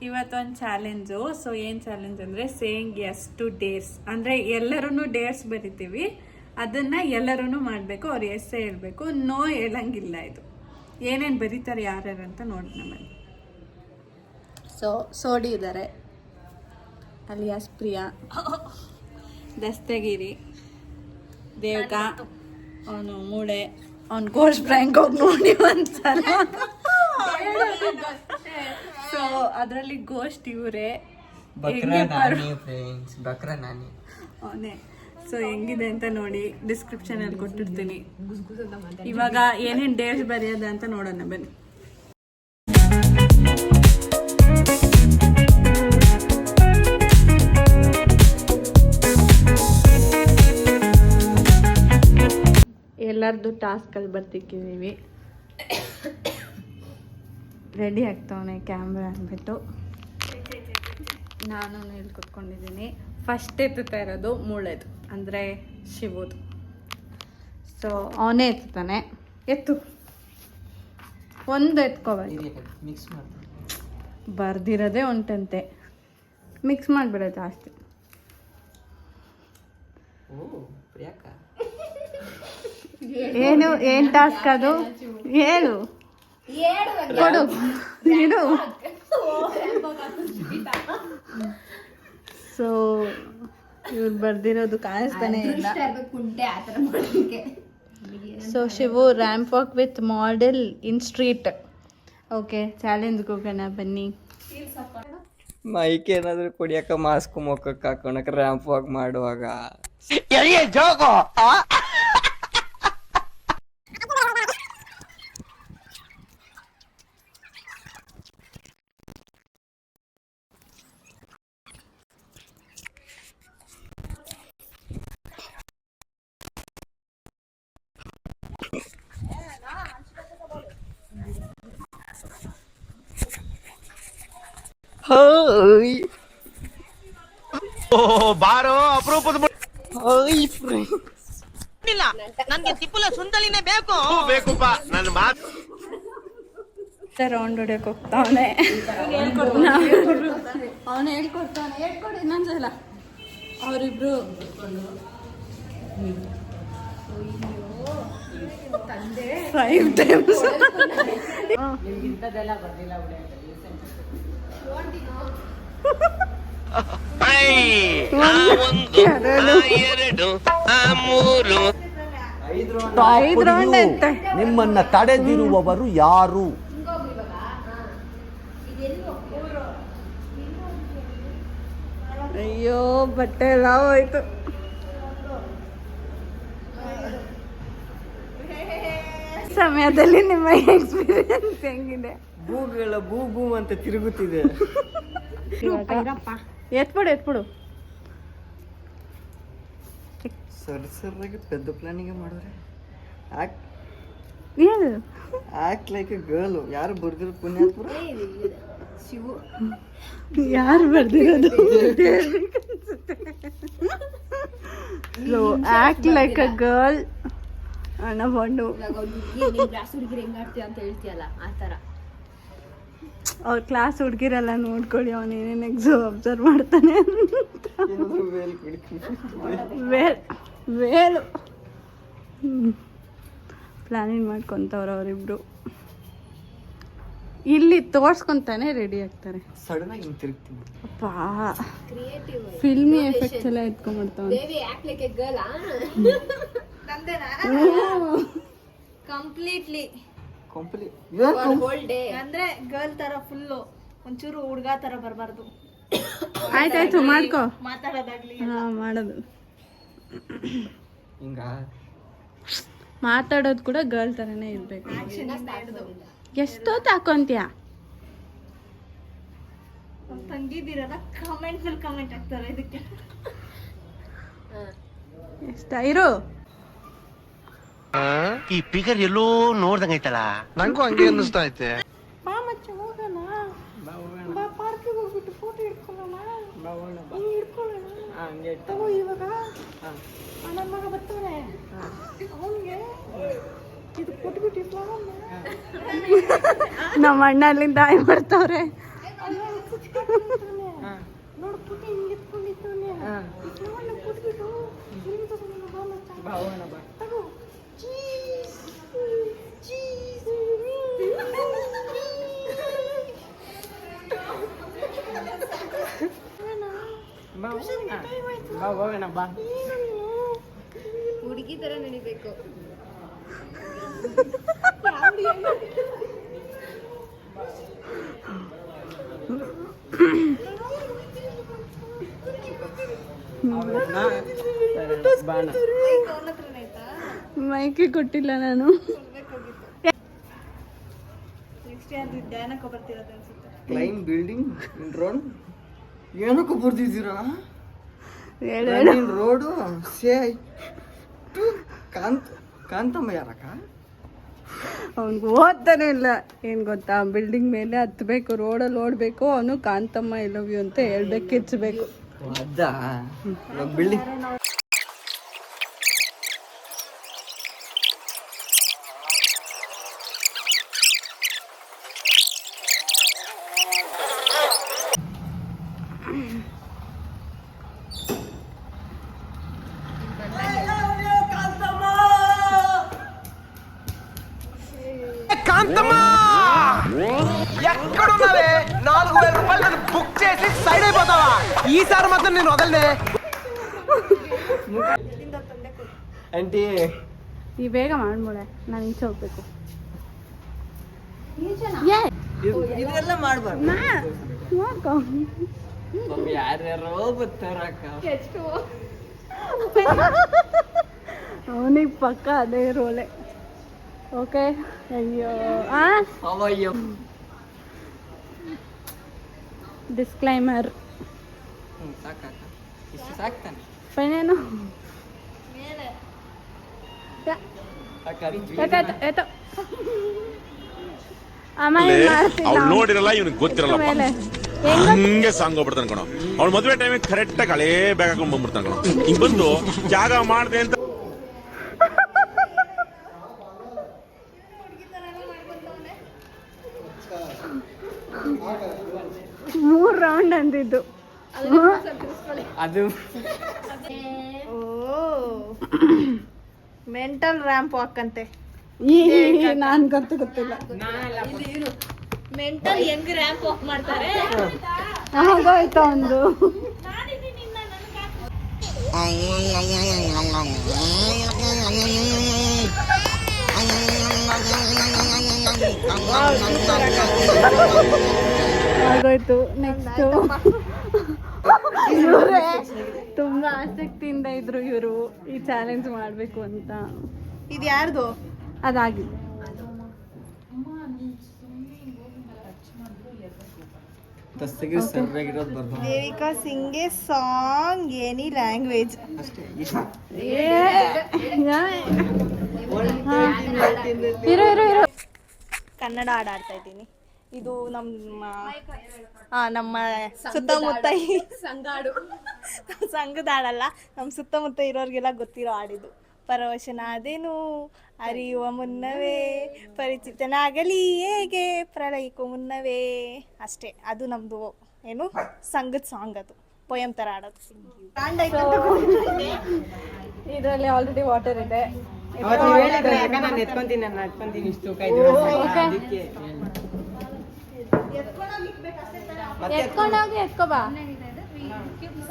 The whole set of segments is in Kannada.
ಇವತ್ತೊಂದು ಚಾಲೆಂಜು. ಸೊ ಏನ್ ಚಾಲೆಂಜ್ ಅಂದ್ರೆ ಸೇಯಿಂಗ್ ಎಸ್ ಟು ಡೇರ್ಸ್. ಅಂದ್ರೆ ಎಲ್ಲರೂ ಡೇರ್ಸ್ ಬರಿತೀವಿ, ಅದನ್ನ ಎಲ್ಲರೂ ಮಾಡ್ಬೇಕು. ಅವ್ರು ಎಸ್ ಹೇಳ್ಬೇಕು, ನೋ ಹೇಳಂಗಿಲ್ಲ. ಇದು ಏನೇನ್ ಬರೀತಾರೆ ಯಾರ್ಯಾರು ಅಂತ ನೋಡೋಣ ಬನ್ನಿ. ಸೊ ಸೋಡಿ ಇದ್ದಾರೆ, ಅಲಿಯಾಸ್ ಪ್ರಿಯಾ, ದಸ್ತಗಿರಿ, ದೇವ್ಗ, ಅವನು ಮೂಳೆ, ಅವ್ನು ಗೋಸ್ಟ್ ಬ್ರ್ಯಾಂಕ್ ಹೋಗಿ ನೋಡಿ ಒಂದ್ಸಲ. ಸೊ ಅದರಲ್ಲಿ ಗೋಸ್ಟ್ ಇವರೇ, ಅವನೇ. ಸೊ ಹೆಂಗಿದೆ ಅಂತ ನೋಡಿ, ಡಿಸ್ಕ್ರಿಪ್ಷನ್ ಅಲ್ಲಿ ಕೊಟ್ಟಿರ್ತೀನಿ. ಇವಾಗ ಏನೇನ್ ಡೇಸ್ ಬರೆಯೋದ ಅಂತ ನೋಡೋಣ ಬನ್ನಿ. ಎಲ್ಲರದ್ದು ಟಾಸ್ಕಲ್ಲಿ ಬರ್ತಿಕ್ಕಿದ್ದೀವಿ. ರೆಡಿ ಆಗ್ತಾವನೆ ಕ್ಯಾಮ್ರಾ ಅಂದ್ಬಿಟ್ಟು. ನಾನು ಇಲ್ಲಿ ಕುತ್ಕೊಂಡಿದ್ದೀನಿ. ಫಸ್ಟ್ ಎತ್ತುತ್ತಾ ಇರೋದು ಮೂಳೆದು, ಅಂದರೆ ಶಿವುದು. ಸೊ ಅವನೇ ಎತ್ತಾನೆ. ಎತ್ತು, ಒಂದು ಎತ್ಕೋಬೇಕು. ಬರ್ದಿರೋದೇ ಉಂಟಂತೆ, ಮಿಕ್ಸ್ ಮಾಡಿಬಿಡ ಜಾಸ್ತಿ. ಏನ್ ಟಾಸ್ಕ್ ಅದು? ಹೇಳು, ಕೊಡು, ಇಡು. ಸೊ ಇವ್ರು ಬರ್ದಿರೋದು ಕಾಣಿಸ್ತಾನೆ ಇಲ್ಲ. So Shivu ramp walk with model in street. Okay, ಚಾಲೆಂಜ್ಗೆ ಹೋಗೋಣ ಬನ್ನಿ. ಮೈಕ್ ಏನಾದ್ರು ಕುಡಿಯಕ ಮಾಸ್ಕ್ ಮುಖಕ್ಕೆ ಹಾಕೋಣಕ ರ್ಯಾಂಪ್ ವಾಕ್ ಮಾಡುವಾಗ ಬಾರೋ ಅಪರೂಪದ ನನ್ಗೆ ತಿಪ್ಪುಲ ಸುಂದಲಿನೇ ಬೇಕು. ಬೇಕುಪ್ಪ ನನ್ನ ಮಾತು. ರೌಂಡ್ ಹೊಡಿಯಕ್ಕೆ ಹೋಗ್ತಾವನೆ. ಅವನು ಹೇಳ್ಕೊಡ್ತಾನೆ. ಹೇಳ್ಕೊಡಿ ಇನ್ನೊಂದ್ಸಲ. ಅವರಿಬ್ರು ಫೈವ್ ಟೈಮ್ಸ್ ನಿಮ್ಮನ್ನ ತಡೆದಿರುವವರು ಯಾರು? ಅಯ್ಯೋ, ಬಟ್ಟೆ ಎಲ್ಲ ಹೋಯ್ತು. ಸಮಯದಲ್ಲಿ ನಿಮ್ಮ ಎಕ್ಸ್ಪೀರಿಯನ್ಸ್ ಹೆಂಗಿದೆ? ಬೂಗಳ ಬೂ ಬೂ ಅಂತ ತಿರುಗುತ್ತಿದೆ. ಎತ್ಬಿಡು. ಸರ್ಸರಾಗಿ ಪೆದ್ದ ಪ್ಲಾನಿಂಗ್ ಮಾಡಿದ್ರೆ ಏನು ಆಕ್ಟ್ ಲೈಕ್ ಎ ಗರ್ಲ್. ಯಾರು ಬರ್ದಿರೋ ಪುಣ್ಯಾತ್ಮರ? ಶಿವು. ಯಾರು ಬರ್ದಿರೋದು? ಆಕ್ಟ್ ಲೈಕ್ ಅ ಗರ್ಲ್ ಅನ್ಕೊಂಡು ಅವ್ರ ಕ್ಲಾಸ್ ಹುಡುಗಿರೆಲ್ಲ ನೋಡ್ಕೊಳ್ಳಿ, ಅವನೇನೇನು ಅಬ್ಸರ್ವ್ ಮಾಡ್ತಾನೆ ಅಂತ. ವೇಲು ಪ್ಲಾನಿಂಗ್ ಮಾಡ್ಕೊತವ್ರು ಅವರಿಬ್ರು. ಇಲ್ಲಿ ತೋರ್ಸ್ಕೊಂತಾನೆ ರೆಡಿ ಆಗ್ತಾರೆ. ಸಡನ್ ಆಗಿ ತಿರುಗ್ತೀನಿ. ಅಪ್ಪಾ, ಫಿಲ್ಮಿ ಎಫೆಕ್ಟ್ಸ್ ಎಲ್ಲ ಎತ್ಕೊಂಡ್ಬಿಡ್ತಾವೆ. ಕಂಪ್ಲೀಟ್ಲಿ ಅಂದ್ರೆ ಗರ್ಲ್ ತರ ಫುಲ್ಲು, ಒಂಚೂರು ಹುಡುಗ ತರ ಬರಬಾರ್ದು. ಆಯ್ತಾಯ್ತು, ಮಾಡ್ಕೋ. ಮಾತಾಡೋದಾಗ್ಲಿ ಮಾಡೋದು, ಹಿಂಗ ಮಾತಾಡೋದು ಕೂಡ ಗರ್ಲ್ ತರನೇ ಇರ್ಬೇಕು. ಎಷ್ಟೊತ್ತು ಹಾಕೊಂತೀಯ? ತಂಗಿದಿರಲ್ಲ, ಕಮೆಂಟ್ ಮೇಲೆ ಕಮೆಂಟ್ ಆಗ್ತಾರೆ ಇದಕ್ಕೆ. ಎಷ್ಟ ಇರು. ಈ ಪಿಗರ್ ಎಲ್ಲೋ ನೋಡ್ದಂಗೈತಲ್ಲ, ನಂಗೂ ಹಂಗೆ ಅನ್ನಿಸ್ತಾ ಐತೆ. ಪಾರ್ಕಿಗೆ ಹೋಗ್ಬಿಟ್ಟು ಫೋಟೋ ಇಟ್ಕೊಳ್ಳೋಣ. ಇವಾಗ ನನ್ನ ಮಗ ಬರ್ತಾನೆ, ಅವನಿಗೆ ನಮ್ಮ ಅಣ್ಣ ಅಲ್ಲಿಂದ ಆಯ್ ಮಾಡ್ತಾವ್ರೆ. ಹುಡುಗಿ ತರ ನಡಿಬೇಕು. ಮೈಕೆ ಕೊಟ್ಟಿಲ್ಲ ನಾನು. ಕ್ಲೈಮ್ ಬಿಲ್ಡಿಂಗ್ ಡ್ರೋನ್ ಏನಕ್ಕೂ ಬರ್ದಿದ್ದೀರಾ? ರೋಡು ಸೇ ಕಾಂತಮ್ಮ ಯಾರಕ್ಕ? ಅವ್ನಿಗೆ ಓದ್ತಾನೆ ಇಲ್ಲ. ಏನು ಗೊತ್ತಾ, ಬಿಲ್ಡಿಂಗ್ ಮೇಲೆ ಹತ್ಬೇಕು, ರೋಡಲ್ಲಿ ಓಡಬೇಕು, ಅವನು ಕಾಂತಮ್ಮ ಐ ಲವ್ ಯು ಅಂತ ಹೇಳ್ಬೇಕು, ಕಿಚ್ಚಬೇಕು. ಅದಾ ಬಿಲ್ಡಿಂಗ್ కాంతమ్మ ఎక్కడున్నావే? 4000 రూపాయలు బుక్ చేసి సైడ్ అయిపోతావా? ఈసారి మాత్రం నేను వదలనే. ಆಂಟಿ ಈ ಬೇಗ ಮಾಡ್ಬೋಳೆ, ನಾನು ಈಚೆ ಹೋಗ್ಬೇಕು. ಇದೆಲ್ಲ ಮಾಡ್ಬಾರ್ದು. ನೋಡ್ಕೊ, ಯಾರ್ಯಾರೋ ಬರ್ತಾರಕ್ಕ. ಅವನಿಗೆ ಪಕ್ಕ ಅದೇ ರೋಲೆ. ಓಕೆ. ಅಯ್ಯೋ ಅವಯ್ಯೋ ಡಿಸ್ಕ್ಲೈಮರ್. ಸಾಕಾಕ ಇಷ್ಟು ಸಾಕ್ತಾನೆ. ಪೈನೇನು ಅವ್ಳು ನೋಡಿರಲ್ಲ, ಇವ್ನಿಗೆ ಗೊತ್ತಿರಲ್ಲ. ಹಂಗೆ ಸಾಂಗ್ ಹೋಗ್ಬಿಡ್ತಾನೆ ಕಣೋ. ಅವ್ಳು ಮದುವೆ ಟೈಮಿಗೆ ಕರೆಕ್ಟ್ ಆಗಿ ಹಳೇ ಬ್ಯಾಗ್ ಹಾಕೊಂಡ್ ಬಂದ್ಬಿಡ್ತಾನೆ ಕಣೋ. ಹಿಂಗ್ ಬಂದು ಜಾಗ ಮಾಡ್ದೆ ಅಂತ ಮೂರ್ ರೌಂಡ್ ಅಂದಿದ್ದು. ಅದು ಮೆಂಟಲ್ ರ್ಯಾಂಪ್ ವಾಕ್ ಅಂತೆ. ನಾನ್ ಗೊತ್ತಿಲ್ಲ. ಮೆಂಟಲ್ ಹೆಂಗ್ ರ್ಯಾಂಪ್ ವಾಕ್ ಮಾಡ್ತಾರೆ? ಆಗೋಯ್ತು ಒಂದು. ಆಗೋಯ್ತು. ನೆಕ್ಸ್ಟ್ ತುಂಬಾ ಆಸಕ್ತಿಯಿಂದ ಇದ್ರು ಇವರು ಈ ಚಾಲೆಂಜ್ ಮಾಡ್ಬೇಕು ಅಂತ. ಇದು ಯಾರ್ದು? ಅದಾಗಿ ದಸ್ತಗಿರಿ ಸರ್ಯಾಗಿರೋದು ಬರ್ಬೋದು ದೇವಿಕಾ ಸಿಂಗೆ ಸಾಂಗ್ ಎನಿ ಲ್ಯಾಂಗ್ವೇಜ್. ಅಷ್ಟೇ. ಇರೋ ಕನ್ನಡ ಹಾಡು ಆಡ್ತಾ ಇದ್ದೀನಿ. ಇದು ನಮ್ಮ ಸುತ್ತಮುತ್ತ ಸಂಘದ ಹಾಡಲ್ಲ, ನಮ್ಮ ಸುತ್ತಮುತ್ತ ಇರೋರಿಗೆಲ್ಲ ಗೊತ್ತಿರೋ ಹಾಡಿದು. ಪರವಶನಾದೇನು ಅರಿಯುವ ಮುನ್ನವೇ, ಪರಿಚಿತನಾಗಲಿ ಹೇಗೆ ಪ್ರಳಯಕ್ಕೂ ಮುನ್ನವೇ. ಅಷ್ಟೇ, ಅದು ನಮ್ಮದು ಏನು ಸಂಘದ ಸಾಂಗ್. ಅದು ಪೊಯಮ್ ಥರ ಆಡೋದು. ಇದರಲ್ಲಿ ಆಲ್ರೆಡಿ ವಾಟರ್ ಇದೆ. ಎತ್ಕೊಂಡೋಗಿ ಎತ್ಕೋಬಾ.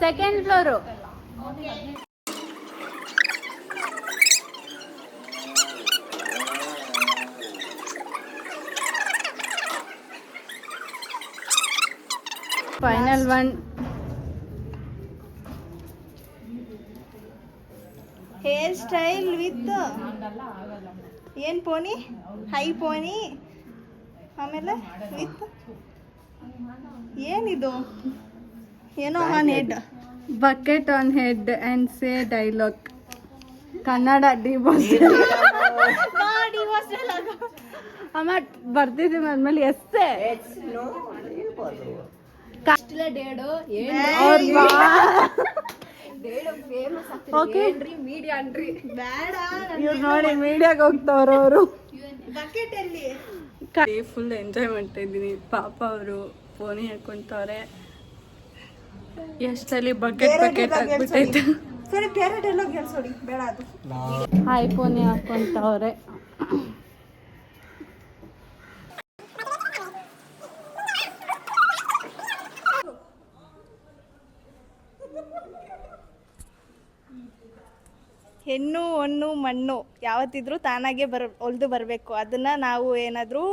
Second floor. Final one. Hair style with ಏನು ಪೋನಿ, ಹೈ ಪೋನಿ, ಆಮೇಲೆ ವಿತ್ ಏನಿದು, ಏನೋ on head, bucket on head and say dialogue. Kannada divorce. ಅಮ್ಮ ಬರ್ತಿದ್ದೀವಿ ಅಂದ್ಮೇಲೆ ಎಸ್ಸೆ ಓಕೆ ಇವ್ರು ನೋಡಿ ಮೀಡಿಯಾಗ ಹೋಗ್ತಾವ್ರ ಅವರು ಫುಲ್ ಎಂಜಾಯ್ ಮಾಡ್ತಾ ಇದ್ದೀನಿ. ಪಾಪ ಅವರು ಫೋನ್ ಹಾಕೊಂತವ್ರೆ. ಎಷ್ಟಲ್ಲಿ ಬಕೆಟ್ ಆಗ್ಬಿಟ್ಟೈತೆ. ಸರಿ ಬೇರೆ ಡೈಲಾಗ್ ಹೇಳ್ಸೋಡಿ ಬೇಡ ಅದು. ಐಫೋನ್ ಹಾಕೊಂತವ್ರೆ. ಹೆಣ್ಣು ಹೊನ್ನು ಮಣ್ಣು ಯಾವತ್ತಿದ್ರೂ ತಾನಾಗೆ ಹೊಲ್ದು ಬರಬೇಕು. ಅದನ್ನು ನಾವು ಏನಾದರೂ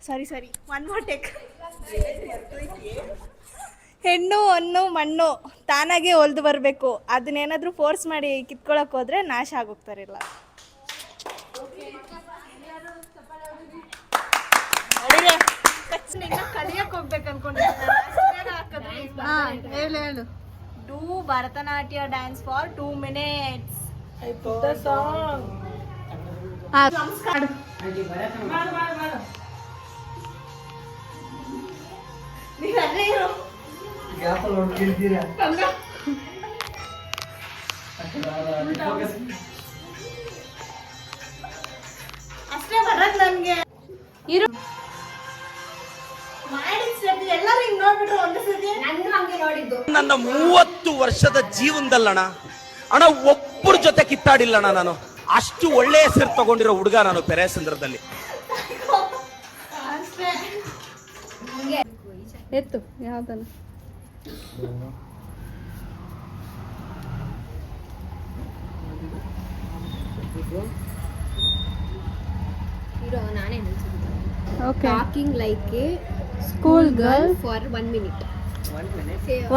ಸಾರಿ ಒನ್ ಮೋರ್ ಟೇಕ್. ಹೆಣ್ಣು ಹೊನ್ನು ಮಣ್ಣು ತಾನಾಗೆ ಹೊಲ್ದು ಬರಬೇಕು. ಅದನ್ನೇನಾದರೂ ಫೋರ್ಸ್ ಮಾಡಿ ಕಿತ್ಕೊಳಕ್ಕೆ ಹೋದರೆ ನಾಶ ಆಗೋಗ್ತಾರಿಲ್ಲ. ಕಲಿಯಕ್ಕೆ ಹೋಗ್ಬೇಕು ಅನ್ಕೊಂಡಿದ್ದೀನಿ. ಹೇಳು do Bharatanatyam dance for 2 minutes. ಅಷ್ಟೇ ಬರಕ್ ನನ್ಗೆ ಇರು. ಎಲ್ಲರೂ ಹಿಂಗ್ ನೋಡ್ಬಿಟ್ರು ಒಂದೇ ಸತಿ. ನನ್ನ 30 ವರ್ಷದ ಜೀವನದಲ್ಲಣ್ಣ ಅಣ್ಣ ಒಬ್ಬರ ಜೊತೆ ಕಿತ್ತಾಡಿಲ್ಲಣ್ಣ ನಾನು. ಅಷ್ಟು ಒಳ್ಳೆ ಹೆಸರು ತಗೊಂಡಿರೋ ಹುಡುಗ ನಾನು ಪೆರೇಸಂದ್ರದಲ್ಲಿ. ಎತ್ತು ಯಾವ್ದನ್ನ okay. Talking like A school girl for 1 minute.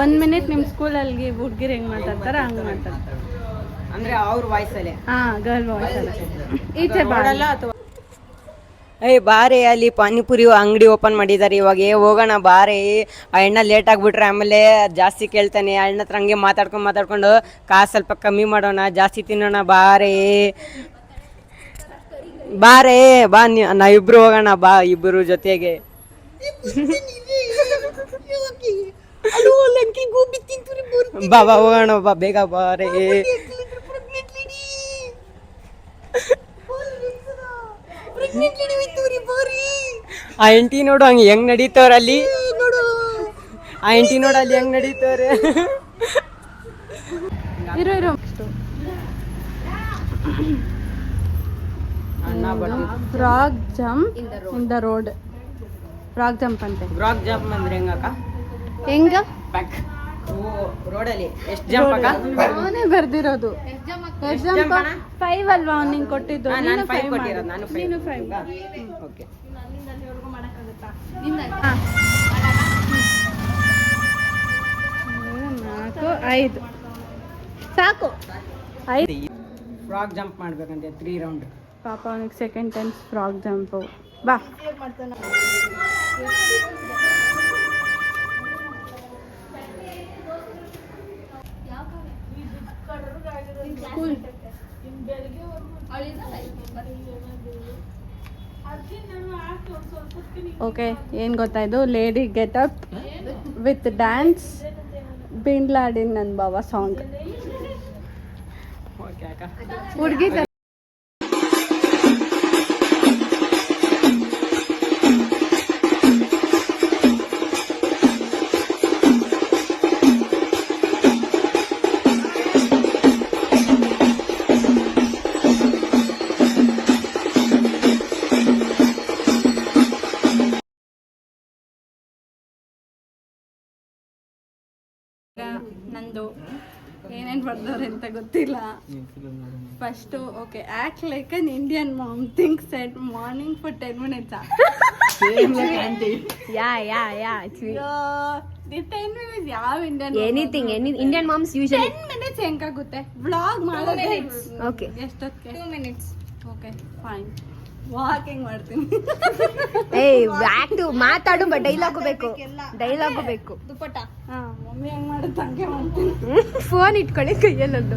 1 minute ನಿಮ್ಮ ಸ್ಕೂಲಲ್ಲಿ ಹುಡುಗಿರು ಹೆಂಗ್ ಮಾತಾಡ್ತಾರ ಹಂಗ್ ಮಾತಾಡ್ತಾರೆ. ಅಂದ್ರೆ ಅವ್ರ ವಾಯ್ಸಲ್ಲೇ. ಹಾ, ಗರ್ಲ್ ವಾಯ್ಸ್ ಅಲ್ಲ. ಈಚೆ ಬಾರಲ್ಲ ಅಥವಾ ಏಯ್ ಬಾರೆ, ಅಲ್ಲಿ ಪಾನಿಪುರಿ ಅಂಗಡಿ ಓಪನ್ ಮಾಡಿದ್ದಾರೆ ಇವಾಗ. ಹೋಗೋಣ ಬಾರೆ. ಆ ಅಣ್ಣ ಲೇಟ್ ಆಗಿಬಿಟ್ರೆ ಆಮೇಲೆ ಜಾಸ್ತಿ ಕೇಳ್ತಾನೆ. ಅಣ್ಣ ಹತ್ರ ಹಂಗೆ ಮಾತಾಡ್ಕೊಂಡು ಕಾಸು ಸ್ವಲ್ಪ ಕಮ್ಮಿ ಮಾಡೋಣ, ಜಾಸ್ತಿ ತಿನ್ನೋಣ. ಬಾರೆ ಬಾ, ನಾವಿಬ್ರು ಹೋಗೋಣ ಬಾ, ಇಬ್ಬರು ಜೊತೆಗೆ. ಬಾ ಹೋಗೋಣ ಬಾ, ಬೇಗ ಬಾರೆ. ಆ ಎಂಟಿ ನೋಡು ಹಂಗೆ ಹೆಂಗ್ ನಡೀತವ್ರ ಅಲ್ಲಿ. ಆ ಎಂಟಿ ನೋಡು ಅಲ್ಲಿ ಹೆಂಗ್ ನಡೀತವ್ರೆ. ಇರು frog jump in the road. Frog jump ಅಂತೆ. ಬ್ರಾಕ್ ಜಂಪ್ ಅಂದ್ರೆ ಹೆಂಗಕ್ಕ? ಹೆಂಗ ರೋಡಲ್ಲಿ ಎಷ್ಟು ಜಂಪ್ ಅಕ್ಕ? ಅವನೇ ಬರ್ದಿರೋದು. ಎಷ್ಟು ಜಂಪ್? 5 ಅಲ್ವಾ ಅವ್ನು ನಿಂಗೆ ಕೊಟ್ಟಿದ್ದು? ನಾನು 5 ಕೊಟ್ಟಿರೋದು. ನಾನು 5. ನೀನು 5. ಓಕೆ. 4 5 ಸಾಕು. 5 ಫ್ರಾಗ್ ಜಂಪ್ ಮಾಡ್ಬೇಕಂತೆ 3 ರೌಂಡ್. ಪಾಪ ಅವನಿಗೆ ಸೆಕೆಂಡ್ ಟೈಮ್ ಫ್ರಾಗ್ ಜಂಪು. ಬಾ. ಓಕೆ, ಏನು ಗೊತ್ತಾಯ್ತು? Lady get up with dance Bin Laden ನನ್ನ ಬಾವ ಸಾಂಗ್. ಓಕೆ ಅಕ್ಕ. ಹುಡುಗಿ ನಂದು ಏನೇನು ಬರ್ದವ್ರೆ ಅಂತ ಗೊತ್ತಿಲ್ಲ. First okay, act like an Indian mom, think set morning for 10 minutes. Yeah. 10 minutes ಯಾವ Indian? Anything. Indian moms usually 10 minutes ಹೆಂಗಾಗುತ್ತೆ? ವ್ಲಾಗ್ ಮಾಡೋದೇ okay. ಎಷ್ಟೊತ್ತಿಗೆ? 2 minutes. ಓಕೆ ಫೈನ್, ವಾಕಿಂಗ್ ಮಾಡ್ತೀನಿ. ಏಯ್ ಆಕ್ಟ್ ಮಾತಾಡು, ಬಟ್ ಡೈಲಾಗು ಬೇಕು. ದುಪ್ಪಟ್ಟ ಹಾಂ, ಮಮ್ಮಿ ಹೆಂಗೆ ಮಾಡುತ್ತೆ ಹಂಗೆ ಮಾಡ್ತೀನಿ. ಫೋನ್ ಇಟ್ಕೊಳ್ಳಿ ಕೈಯಲ್ಲೊಂದು.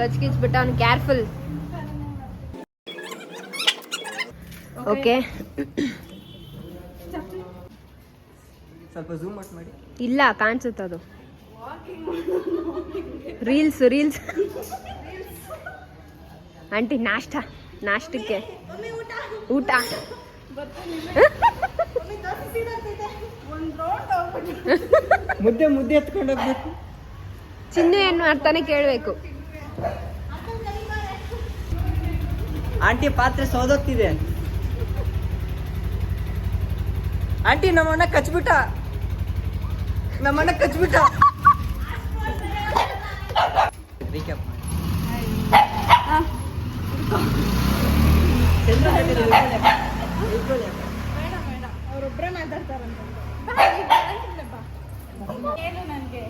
ಗಚ್ಕಿಚ್ಬಿಟ್ಟ ಅವ್ನು, ಕೇರ್ಫುಲ್. ಓಕೆ, ಸ್ವಲ್ಪ ಝೂಮ್ ಔಟ್ ಮಾಡಿ. ಇಲ್ಲ ಕಾಣಿಸುತ್ತದು. ರೀಲ್ಸ್ ಆಂಟಿ ನಾಷ್ಟಕ್ಕೆ ಊಟ ಮುದ್ದೆ ಎತ್ಕೊಂಡು ಹೋಗ್ಬೇಕು. ಚಿನ್ನು ಏನು ಮಾಡ್ತಾನೆ ಕೇಳಬೇಕು. ಆಂಟಿ ಪಾತ್ರೆ ಸೋದೋಗ್ತಿದೆ. ಆಂಟಿ ನಮ್ಮಣ್ಣ ಕಚ್ಬಿಟ್ಟ. ರೀಕ್ಯಾಪ್ ಅವರೊಬ್ಬರೇ ಮಾತಾಡ್ತಾರಂತ. ಏನು ನನಗೆ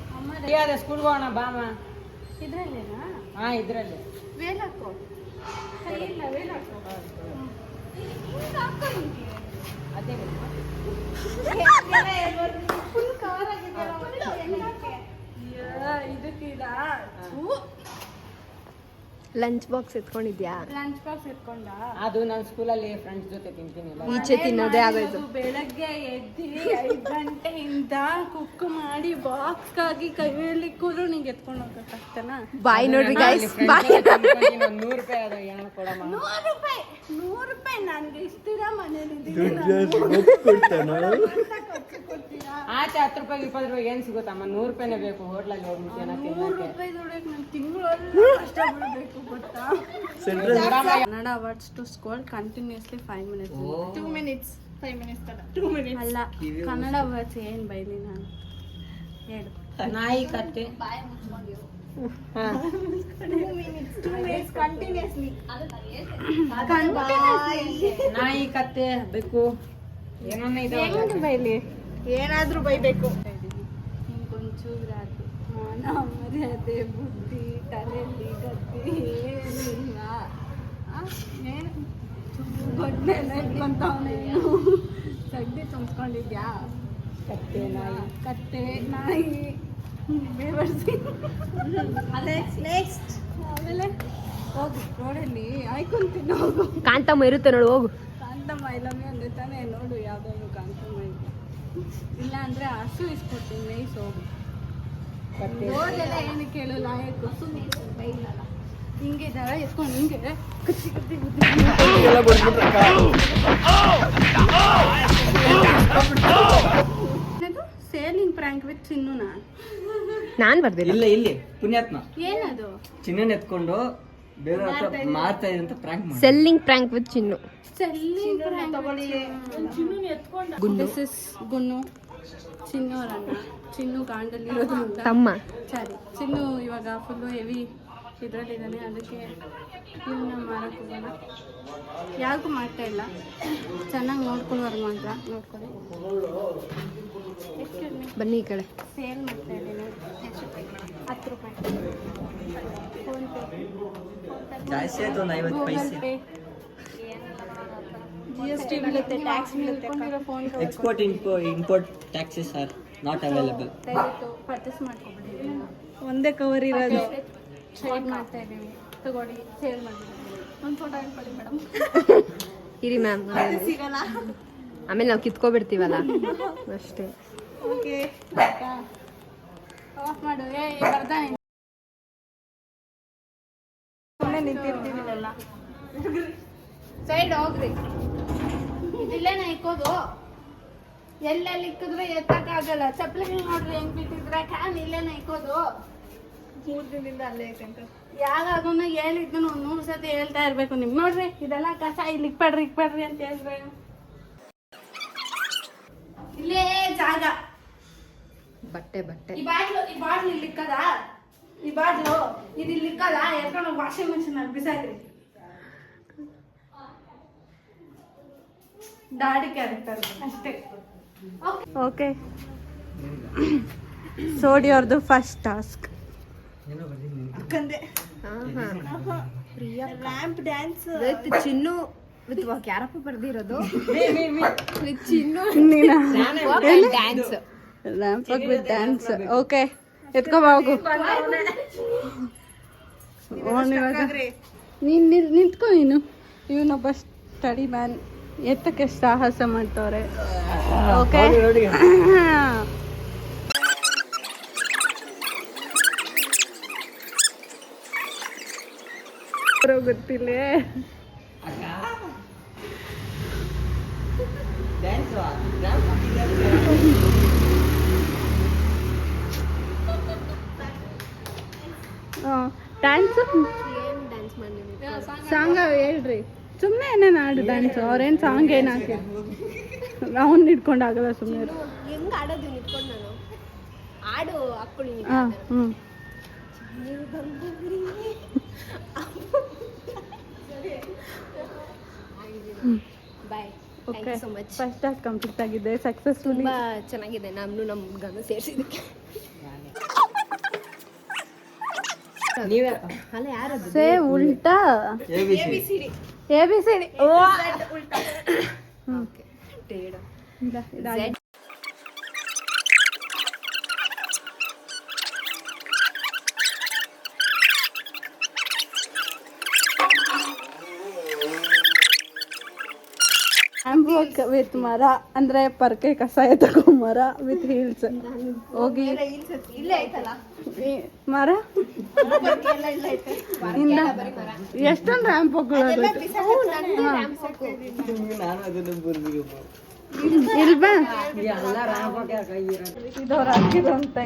ಸ್ಕೂಲ್ಗೆ ಹೋಗೋಣ ಬಾಮ. ಇದ್ರಲ್ಲೇನಾ ಹಾ ಇದ್ರಲ್ಲಿ ವೇಲ್ ಹಾಕೋ. ಇಲ್ಲ ವೇಲ್ ಹಾಕೋ. ಅದೇ ಫುಲ್ ಕವರ್ ಆಗಿದೆಯಲ್ಲ ಇದಕ್ಕಿದ ಲಂಚ್ ಬಾಕ್ಸ್ ಎತ್ಕೊಂಡಿದ್ಯಾ? ಲಂಚ್ ಬಾಕ್ಸ್ ಎತ್ಕೊಂಡ. ಅದು ನಾನು ಸ್ಕೂಲಲ್ಲಿ ಫ್ರೆಂಡ್ಸ್ ಜೊತೆ ತಿಂತೀನಿ. ಈಚೆ ತಿನ್ನೋದೇ ಆಗೋಯ್ತು. ಬೆಳಗ್ಗೆ ಎದ್ದು 5 ಗಂಟೆಯಿಂದ ಕುಕ್ ಮಾಡಿ ಬಾಕ್ಸ್ಗಾಗಿ ಕೈಯಲ್ಲಿ ಕೂರು ನಿಂಗೆ ಎತ್ಕೊಂಡು ಹೋಗ್ಬೇಕಾಗ್ತಾನ. ಬಾಯ್ ನೋಡ್ರಿ ಗೈಸ್, ಬಾಯ್. 100 ರೂಪಾಯಿ ಅದು ಏನೋ ಕೊಡಮ್ಮ. 100 ರೂಪಾಯಿ ನನ್ಗೆ ಇಷ್ಟಿರ ಮನೇಲಿ ಆಚೆ 10 ರೂಪಾಯಿ 20 ರೂಪಾಯಿ ಏನ್ ಸಿಗುತ್ತಮ್ಮ? 100 ರೂಪಾಯಿನೇ ಬೇಕು ಹೋಟ್ಲಲ್ಲಿ ಹೋಗ್ಬಿಟ್ಟು ಏನೋ 100 ತಿನ್ನಕ್ಕೆ. ರೂಪಾಯಿ ದುಡಿಯಕ್ಕೆ ನಾನು ತಿಂಗಳು ಕಷ್ಟ ಬಿಡಬೇಕು ಗೊತ್ತಾ? Kannada words to score continuously 5 minutes. 2 minutes 5 minutes ತಡ 2 minutes ಅಲ್ಲ ಕನ್ನಡ ವರ್ಡ್ಸ್ ಏನ್ ಬೈಲಿ ನಾನು ಹೇಳು. ನಾಯಿ ಕತ್ತೆ 2 minutes continuously. ನಾಯಿ ಕತ್ತೆ ಬೇಕು ಏನನ್ನ ಇದೆ ಬೈಲಿ ಏನಾದ್ರೂ ಬೈಬೇಕು. ಹಿಂಗೊಂಚೂರಾದ್ರು ಮಾನ ಮರ್ಯಾದೆ ಬುದ್ಧಿ ತಲೆಯಲ್ಲಿ ಗದ್ದಿ ಏನಿಲ್ಲ. ಏನು ಗೊಡ್ಡೆಲ್ಲ ಇಟ್ಕೊಂತವನೇ ಸಗ್ದಿ ತುಂಬ್ಕೊಂಡಿದ್ಯಾ? ಕತ್ತೆ ನಾಯಿ ಬೇವರ್ಸಿ. ನೆಕ್ಸ್ಟ್ ಆಮೇಲೆ ಹೋಗು ರೋಡಲ್ಲಿ ಆಯ್ಕೊಂತೀನಿ ಹೋಗು. ಕಾಂತಮ್ಮ ಇರುತ್ತೆ ನೋಡು, ಹೋಗು. ಕಾಂತಮ್ಮ ಇಲ್ಲಮ್ಮೆ ಅಂದ್ರೆ ತಾನೇ ನೋಡು ಯಾವ್ದಾದ್ರು ಕಾಂತಮ್ಮ ಇದೆ. ಇಲ್ಲ ಅಂದ್ರೆ ಹಸು ಇಸ್ಕೊಡ್ತೀನಿ ನೈಸ್ ಹೋಗು. ರೋಡೆಲ್ಲ ಏನು ಕೇಳಲ್ಲ ಬೈಲಲ್ಲ ಹಿಂಗಿದಾರ ಎತ್ಕೊಂಡು ಹಿಂಗೆ ಕತ್ತಿ ಕತ್ತಿ ಸೇಲಿಂಗ್ ಪ್ರ್ಯಾಂಕ್ ವಿತ್ ಚಿನ್ನುನಾ? ನಾನ್ ಬರ್ದಿಲ್ಲ. ಇಲ್ಲಿ ಪುಣ್ಯಾತ್ಮ ಏನದು? ಚಿನ್ನ ಎತ್ಕೊಂಡು ಬೇರೆ ಹತ್ರ ಮಾರ್ತಾ ಇದೆ ಅಂತ ಪ್ರ್ಯಾಂಕ್ ಮಾಡಿ. Selling prank with Chinnu. Selling prank this is Gunnu. Chinnu ಅವರಣ್ಣ. ಚಿನ್ನು ಗಾಂಡಲ್ಲಿರೋದು ತಮ್ಮ. ಸರಿ ಚಿನ್ನು ಇವಾಗ ಫುಲ್ಲು ಹೆವಿ ಇದರಲ್ಲಿದ್ದಾನೆ. ಅದಕ್ಕೆ ಇವನ್ನ ಮಾರಕ್ಕೆ ಹೋಗೋಣ. ಯಾರಿಗೂ ಮಾಡ್ತಾ ಇಲ್ಲ, ಚೆನ್ನಾಗಿ ನೋಡ್ಕೊಳ್ಳೋರ್ಗು ಮಾತ್ರ ನೋಡ್ಕೊಳ್ಳಿ. ಬನ್ನಿ ಈ ಕಡೆ. ಸೇಲ್ ಮಾಡ್ತಾ ಇದ್ದೀನಿ. ಎಷ್ಟು ರೂಪಾಯಿ? 10 ರೂಪಾಯಿ. ಫೋನ್ಪೇ ಜಾಸ್ತಿ ಆಯ್ತು ಒಂದು 50 ಪೈಸೆ. ಪೇ GST ಬೀಳುತ್ತೆ, ಟ್ಯಾಕ್ಸ್ ಬೀಳುತ್ತೆ. Phone export import taxes are not available. ದಯವಿಟ್ಟು ಪರ್ಚೇಸ್ ಮಾಡ್ಕೊಬಿಡಿ. ಒಂದೇ ಕವರ್ ಇರೋದು. ಟ್ರೇಡ್ ಮಾಡ್ತಾ ಇದ್ದೀವಿ, ತಗೊಳ್ಳಿ. ಸೇಲ್ ಮಾಡಿದ್ದೀವಿ. ಒಂದು ಫೋಟೋ ಹಾಕ್ಕೊಳ್ಳಿ ಮೇಡಮ್. ಇರಿ ಮ್ಯಾಮ್, ಸಿಗಲ್ಲ. ಆಮೇಲೆ ನಾವು ಕಿತ್ಕೊಬಿಡ್ತೀವಲ್ಲ ಅಷ್ಟೇ. ಓಕೆ ಆಫ್ ಮಾಡು. ಬರ್ದಾನೆ ಸುಮ್ಮನೆ ನಿಂತಿರ್ತೀವಿ ಎಲ್ಲ. ಸೈಡ್ ಹೋಗ್ರಿ. ಇದಿಲ್ಲೇನ ಇಕ್ಕೋದು? ಎಲ್ಲೆಲ್ಲಿ ಇಕ್ಕಿದ್ರೆ ಎತ್ತಕ್ಕಾಗಲ್ಲ. ಚಪ್ಪಲಿ ನೋಡ್ರಿ ಹೆಂಗ್ ಬಿಟ್ಟಿದ್ರೆ ಕ್ಯಾನ್ ಇಲ್ಲೇನ ಇಕ್ಕೋದು. 3 ದಿನದಿಂದ ಅಲ್ಲೇ ಐತೆ ಅಂತ. ಯಾವಾಗೂ ಹೇಳಿದ್ನು 100 ಸತಿ ಹೇಳ್ತಾ ಇರ್ಬೇಕು ನಿಮ್ಗೆ. ನೋಡ್ರಿ ಇದೆಲ್ಲ ಕಸ, ಇಲ್ಲಿ ಇಕ್ಬೇಡ್ರಿ ಅಂತ ಹೇಳಿದ್ರೆ ಇಲ್ಲೇ ಜಾಗ. ಬಟ್ಟೆ ಈ ಬಾಟ್ಲು ಇಲ್ಲಿ ಇಕ್ಕದ? ಈ ಬಾಟ್ಲು ಇದು ಇಲ್ಲಿ ಇಕ್ಕದ? ಎತ್ಕೊಂಡು ವಾಷಿಂಗ್ ಮಿಷಿನ್ ಅಲ್ಲಿ ಬಿಸಾಕ್ರಿ. ದಾಡಿ ಕ್ಯಾರೆಕ್ಟರ್ ಅಷ್ಟೇ. ಓಕೆ ಸೋಡಿ ಅವ್ರದ್ದು ಫಸ್ಟ್ ಟಾಸ್ಕ್. ಅಕ್ಕಂದೆ ramp dance with Chinnu with ಯಾರಪ್ಪ ಬರ್ದಿರೋದು? With Chinnu dance. Ramp with dance. Okay ಎತ್ಕೊಂಬ ಹೋಗು. ನೀನು ನಿಂತ್ಕೊ. ಇವನೊಬ್ಬ ಸ್ಟಡಿ ಮ್ಯಾನ್. ಎತ್ತಕ್ಕೆ ಸಾಹಸ ಮಾಡ್ತವ್ರೆ. ಓಕೆ ಗೊತ್ತಿಲ್ಲ. ಡ್ಯಾನ್ಸ್ ಸಾಂಗ್ ಹೇಳ್ರಿ, ಸುಮ್ಮನೆ ಏನೇನು ಆಡು ಡ್ಯಾನ್ಸ್. ಅವ್ರೇನು ಸಾಂಗ್ ಏನು ಹಾಕಿ ರೌಂಡ್ ಇಟ್ಕೊಂಡು ಆಗಲ್ಲ ಸುಮ್ಮನೆ. ಹೆಂಗ್ ಆಡೋದು ನಿಂತ್ಕೊಂಡು ನಾನು ಆಡು ಹಾಕೊಳ್ಳಿ. ಹಾಂ ಹ್ಞೂ bye. Okay so much. First task complete ಆಗಿದೆ ಸಕ್ಸಸ್ಫುಲಿ. ತುಂಬಾ ಚೆನ್ನಾಗಿದೆ. ನಮ್ಮನ್ನು ನಮ್ಮ ಗಮನ ಸೇರಿಸಿದ್ದಕ್ಕೆ. ಅಲ್ಲ ಯಾರದು? ಸೇ ಉಲ್ಟಾ ABCD. ABCD. ಓ ಓಕೆ ಟೇಡ್ ಇದಾಗಿದೆ. ಹ್ಯಾಂಡ್ ವಿತ್ ಮರ ಅಂದ್ರೆ ಪರ್ಕೆ ಕಸ ಎತ್ತಕೋ ಮರ ವಿತ್ ಹೀಲ್ಸ್. ಹೋಗಿ ಇಲ್ಲೇ ಐತಲ್ಲ ಮರ ಇಂದ ಎಷ್ಟೊಂದು ರ್ಯಾಂಪ್ ಹೋಗೋದು ಇಲ್ವಾ? ಇದವ್ರು ಹಾಕಿರೋಂಥ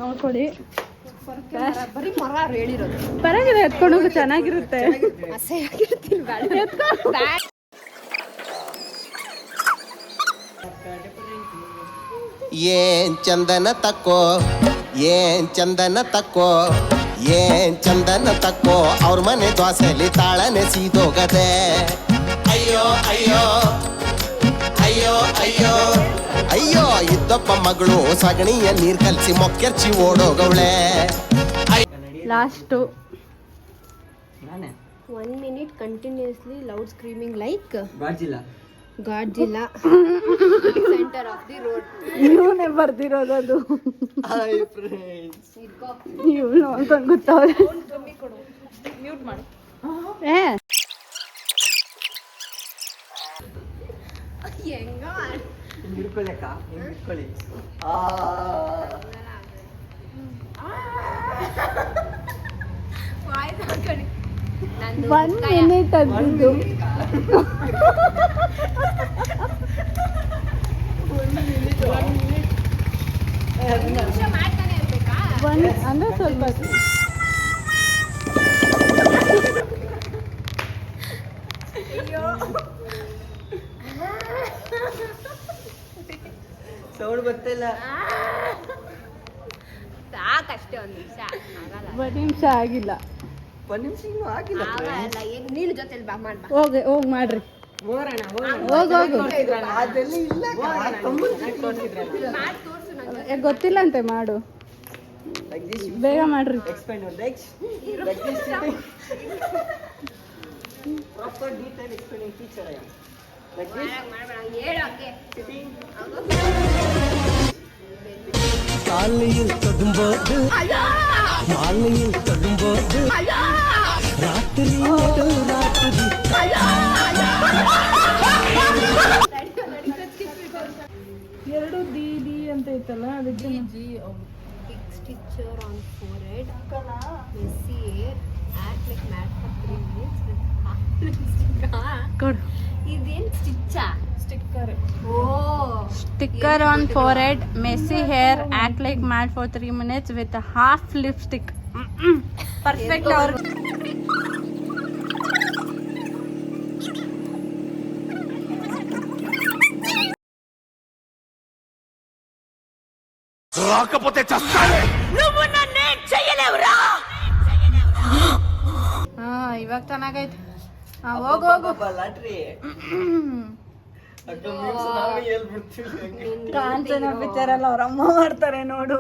ನೋಡ್ಕೊಡಿ. ಬರೀ ಮರ ಹೇಳಿರೋದು. ಪರವಾಗಿಲ್ಲ, ಎತ್ಕೊಂಡು ಹೋಗಿ ಚೆನ್ನಾಗಿರುತ್ತೆ. ಏನ್ ಚಂದನ ತಕ್ಕೋ, ಏನ್ ಚಂದನ ತಕ್ಕೋ, ಏನ್ ಚಂದನ ತಕ್ಕೋ, ಅವ್ರ ಮನೆ ದ್ವಾಸೆಲಿ ತಾಳನೆ ಸೀದೋಗದೆ. ಅಯ್ಯೋ ಅಯ್ಯೋ ಅಯ್ಯೋ ಅಯ್ಯೋ ಅಯ್ಯೋ, ಇದ್ದಪ್ಪ ಮಗಳು ಸಗಣಿಯ ನೀರ್ ಕಲ್ಸಿ ಮೊಕ್ಕೆರ್ಚಿ ಓಡೋಗವಳೆ. Last 1 minute continuously loud screaming like Godzilla. Centre of the road. ಇವನೇ ಬರ್ದಿರೋದು ಅದು. ಇವಳು ಅಂತ ಗೊತ್ತವ್ರೆ. ಏ ಹಿಡ್ಕೊಳ್ಳಿ. 1 minute ಅದ್ದು. ಅಂದ್ರೆ ಸ್ವಲ್ಪ ಸೌಂಡ್ ಬರ್ತಿಲ್ಲ. ಸಾಕಷ್ಟೇ. 1 ನಿಮಿಷ ಆಗಲ್ಲ. 1 ನಿಮಿಷ ಆಗಿಲ್ಲ. 1 ನಿಮಿಷ ಇನ್ನೂ ಆಗಿಲ್ಲ. ಆಗಲ್ಲ. ನೀನು ಜೊತೆಲಿ ಬಾ ಮಾಡ್ಬಾ. ಹೋಗಿ ಮಾಡ್ರಿ. ಹೋಗೋಣ ಹೋಗು ಅದೆಲ್ಲ ಇಲ್ಲ. ಗೊತ್ತಿಲ್ಲ ಅಂತೆ ಮಾಡು. ಬೇಗ ಮಾಡ್ರಿ. Expand your legs. Like this sitting. Proper detail explaining teacher I am. Like this. ಹೇಳೋಕೆ காலையில் தொடும்போது மாலையில் தொடும்போது ராத்திரி ராத்திரி ಎರಡು ಡಿ ಅಂತ ಐತಲ್ಲ ಅದಕ್ಕೆ picture on forehead. Messy hair. Act like mad for 3 minutes with half lipstick. ಕೊಡು. ಇದೇನ್ ಸ್ಟಿಚ್ಚಾ? ಸ್ಟಿಕ್ಕರ್. ಓ, sticker on forehead, messy hair, act like mad for 3 minutes with half lipstick. Perfect. ಅವ್ರ రాకపోతే చస్తానే. ಇವಾಗ ಚೆನ್ನಾಗೈತೆ. ಹೋಗು ಲಾಟ್ರಿ ಕಾಂಚನ ಪಿಕ್ಚರ್ ಅಲ್ಲಿ ಅವ್ರ ಅಮ್ಮ ಮಾಡ್ತಾರೆ ನೋಡು,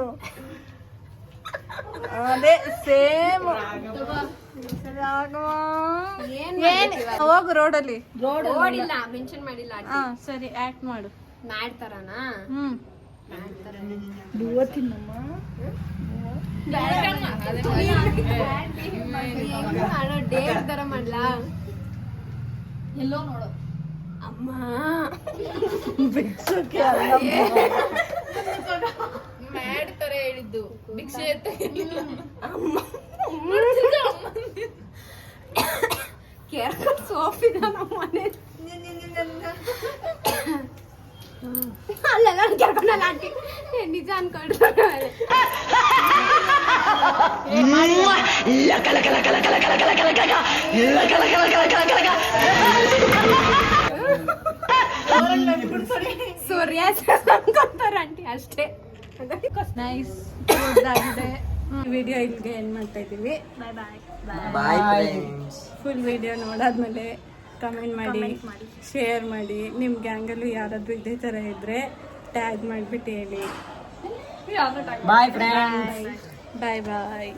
ಅದೇ ಸೇಮ್. ಹೋಗು ರೋಡಲ್ಲಿ. ನೋಡಿಲ್ಲ, ಮೆನ್ಷನ್ ಮಾಡಿಲ್ಲ. ಹಾ ಸರಿ, ಆಕ್ಟ್ ಮಾಡು. ಮ್ಯಾಡ್ ತರನಾ? ಡೇಟ್ ತರ ಮಾಡ್ಲಾ? ಎಲ್ಲೋ ನೋಡು ಅಮ್ಮ. ಮ್ಯಾಡ್ ತರ ತರ ಹೇಳಿದ್ದು ಭಿಕ್ಷೆ ಸೋಫಿನ ನಮ್ಮ ಮನೆ ಅಲ್ಲೆಲ್ಲ ಕೇಳ್ಕೊಂಡಲ್ಲ ಆಂಟಿ ನಿಜ ಅನ್ಕೊಂಡ್ರೆ ಸೂರ್ಯ ಅನ್ಕೊಂತಾರ ಆಂಟಿ ಅಷ್ಟೇ. ನೈಸ್ ಆಗಿದೆ. ವಿಡಿಯೋ ಇಲ್ಲಿಗೆ ಏನು ಮಾಡ್ತಾ ಇದ್ದೀವಿ. ಫುಲ್ ವಿಡಿಯೋ ನೋಡಾದ್ಮೇಲೆ ಕಮೆಂಟ್ ಮಾಡಿ ಶೇರ್ ಮಾಡಿ. ನಿಮ್ಮ ಗ್ಯಾಂಗಲ್ಲೂ ಯಾರಾದರೂ ಇದೇ ಥರ ಇದ್ದರೆ ಟ್ಯಾಗ್ ಮಾಡಿಬಿಟ್ಟು ಹೇಳಿ. Bye friends. ಬಾಯ್ ಬಾಯ್.